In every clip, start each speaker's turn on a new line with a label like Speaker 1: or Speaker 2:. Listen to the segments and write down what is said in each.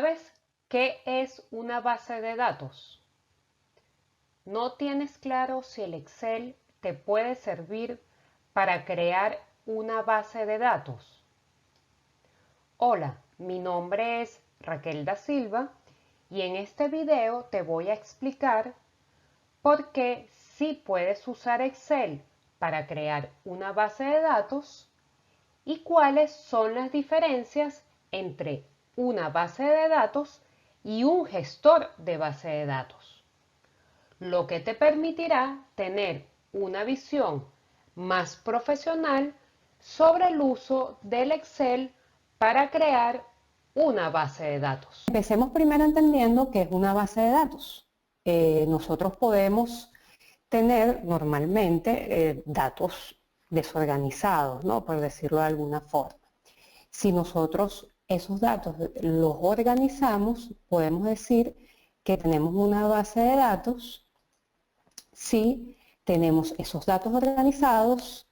Speaker 1: ¿Sabes qué es una base de datos? ¿No tienes claro si el Excel te puede servir para crear una base de datos? Hola, mi nombre es Raquel da Silva y en este video te voy a explicar por qué sí puedes usar Excel para crear una base de datos y cuáles son las diferencias entre una base de datos y un gestor de base de datos, lo que te permitirá tener una visión más profesional sobre el uso del Excel para crear una base de datos.
Speaker 2: Empecemos primero entendiendo qué es una base de datos. Nosotros podemos tener normalmente datos desorganizados, ¿no? Por decirlo de alguna forma. Si nosotros esos datos los organizamos, podemos decir que tenemos una base de datos si tenemos esos datos organizados,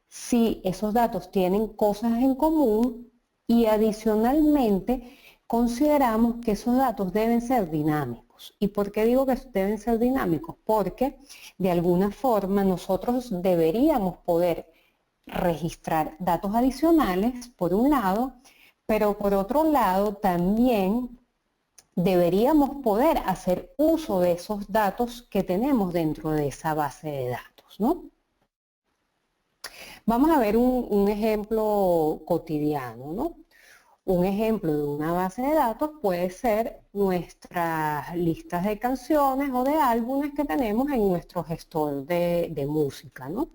Speaker 2: si esos datos tienen cosas en común y adicionalmente consideramos que esos datos deben ser dinámicos. ¿Y por qué digo que deben ser dinámicos? Porque de alguna forma nosotros deberíamos poder registrar datos adicionales, por un lado, pero por otro lado también deberíamos poder hacer uso de esos datos que tenemos dentro de esa base de datos, ¿no? Vamos a ver un ejemplo cotidiano, ¿no? Un ejemplo de una base de datos puede ser nuestras listas de canciones o de álbumes que tenemos en nuestro gestor de música, ¿no?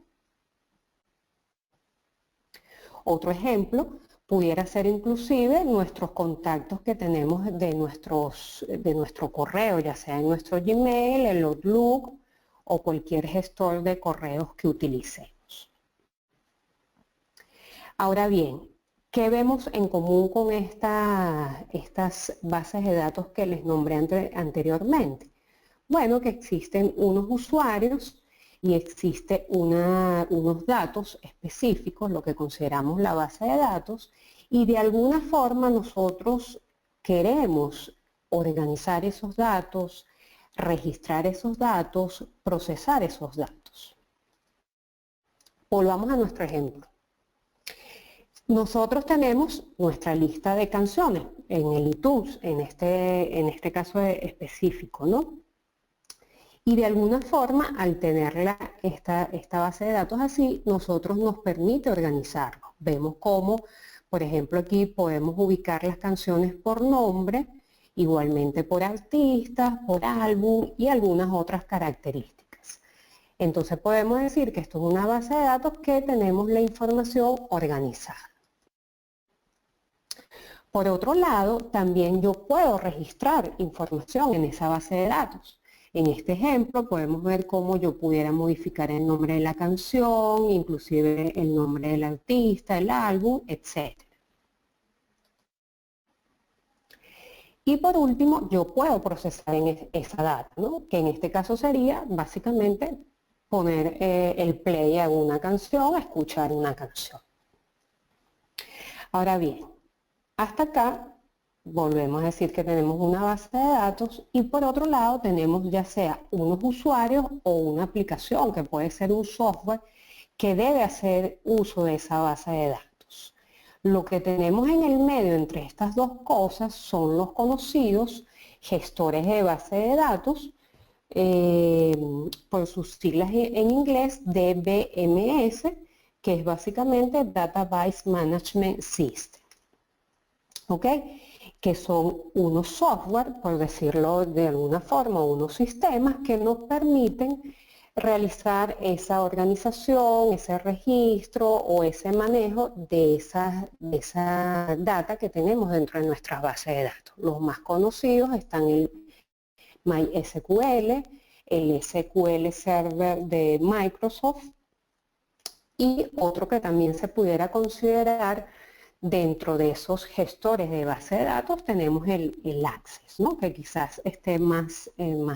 Speaker 2: Otro ejemplo pudiera ser inclusive nuestros contactos que tenemos de nuestro correo, ya sea en nuestro Gmail, el Outlook o cualquier gestor de correos que utilicemos. Ahora bien, ¿qué vemos en común con estas bases de datos que les nombré anteriormente? Bueno, que existen unos usuarios y existe unos datos específicos, lo que consideramos la base de datos, y de alguna forma nosotros queremos organizar esos datos, registrar esos datos, procesar esos datos. Volvamos a nuestro ejemplo. Nosotros tenemos nuestra lista de canciones en el iTunes, en este caso específico, ¿no? Y de alguna forma, al tener esta base de datos así, nosotros nos permite organizarlo. Vemos cómo, por ejemplo, aquí podemos ubicar las canciones por nombre, igualmente por artistas, por álbum y algunas otras características. Entonces podemos decir que esto es una base de datos que tenemos la información organizada. Por otro lado, también yo puedo registrar información en esa base de datos. En este ejemplo podemos ver cómo yo pudiera modificar el nombre de la canción, inclusive el nombre del artista, el álbum, etc. Y por último, yo puedo procesar esa data, ¿no? Que en este caso sería básicamente poner el play a una canción, a escuchar una canción. Ahora bien, hasta acá volvemos a decir que tenemos una base de datos y por otro lado tenemos ya sea unos usuarios o una aplicación que puede ser un software que debe hacer uso de esa base de datos. Lo que tenemos en el medio entre estas dos cosas son los conocidos gestores de base de datos, por sus siglas en inglés DBMS, que es básicamente Database Management System. ¿Ok? Que son unos software, por decirlo de alguna forma, unos sistemas que nos permiten realizar esa organización, ese registro o ese manejo de esa data que tenemos dentro de nuestras bases de datos. Los más conocidos están el MySQL, el SQL Server de Microsoft y otro que también se pudiera considerar dentro de esos gestores de base de datos tenemos el Access, ¿no? Que quizás esté más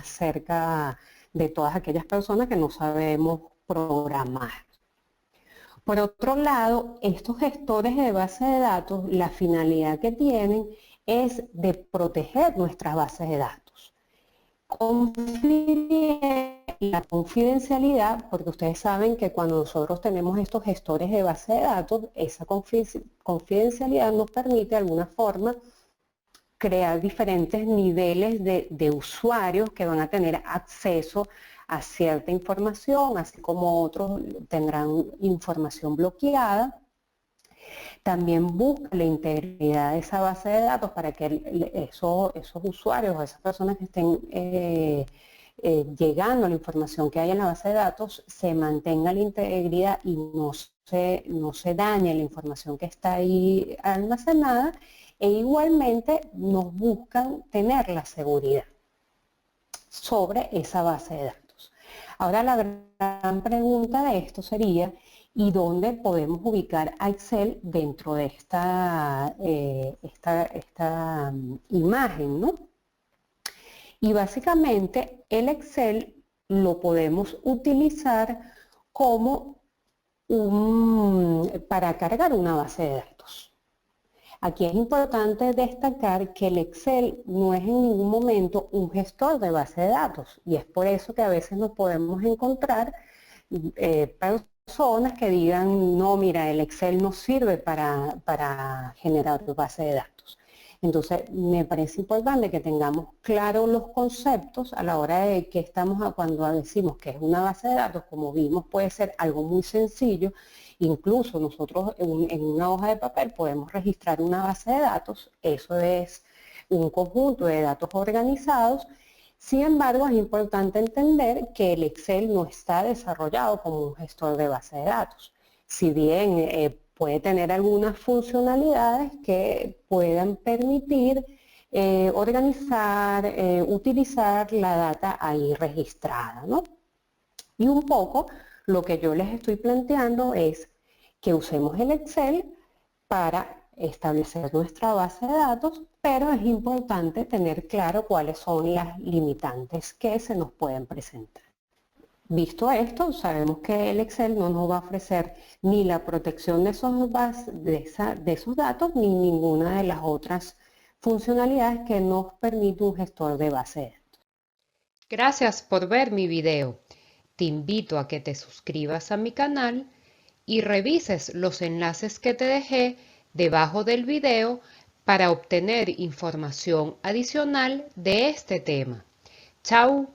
Speaker 2: cerca de todas aquellas personas que no sabemos programar. Por otro lado, estos gestores de base de datos, la finalidad que tienen es de proteger nuestras bases de datos. Confidencialidad, la confidencialidad, porque ustedes saben que cuando nosotros tenemos estos gestores de base de datos, esa confidencialidad nos permite de alguna forma crear diferentes niveles de usuarios que van a tener acceso a cierta información, así como otros tendrán información bloqueada. También busca la integridad de esa base de datos para que esos usuarios o esas personas que estén llegando a la información que hay en la base de datos se mantenga la integridad y no se dañe la información que está ahí almacenada, e igualmente nos buscan tener la seguridad sobre esa base de datos. Ahora la gran pregunta de esto sería: ¿y dónde podemos ubicar a Excel dentro de esta imagen, ¿no? Y básicamente el Excel lo podemos utilizar como para cargar una base de datos. Aquí es importante destacar que el Excel no es en ningún momento un gestor de base de datos, y es por eso que a veces nos podemos encontrar personas que digan: no, mira, el Excel no sirve para generar base de datos. Entonces, me parece importante que tengamos claros los conceptos a la hora de que cuando decimos que es una base de datos. Como vimos, puede ser algo muy sencillo. Incluso nosotros en una hoja de papel podemos registrar una base de datos. Eso es un conjunto de datos organizados. Sin embargo, es importante entender que el Excel no está desarrollado como un gestor de base de datos. Si bien puede tener algunas funcionalidades que puedan permitir organizar, utilizar la data ahí registrada, ¿no? Y un poco lo que yo les estoy planteando es que usemos el Excel para establecer nuestra base de datos, pero es importante tener claro cuáles son las limitantes que se nos pueden presentar. Visto esto, sabemos que el Excel no nos va a ofrecer ni la protección de esos datos, ni ninguna de las otras funcionalidades que nos permite un gestor de base de datos.
Speaker 1: Gracias por ver mi video. Te invito a que te suscribas a mi canal y revises los enlaces que te dejé debajo del video para obtener información adicional de este tema. ¡Chao!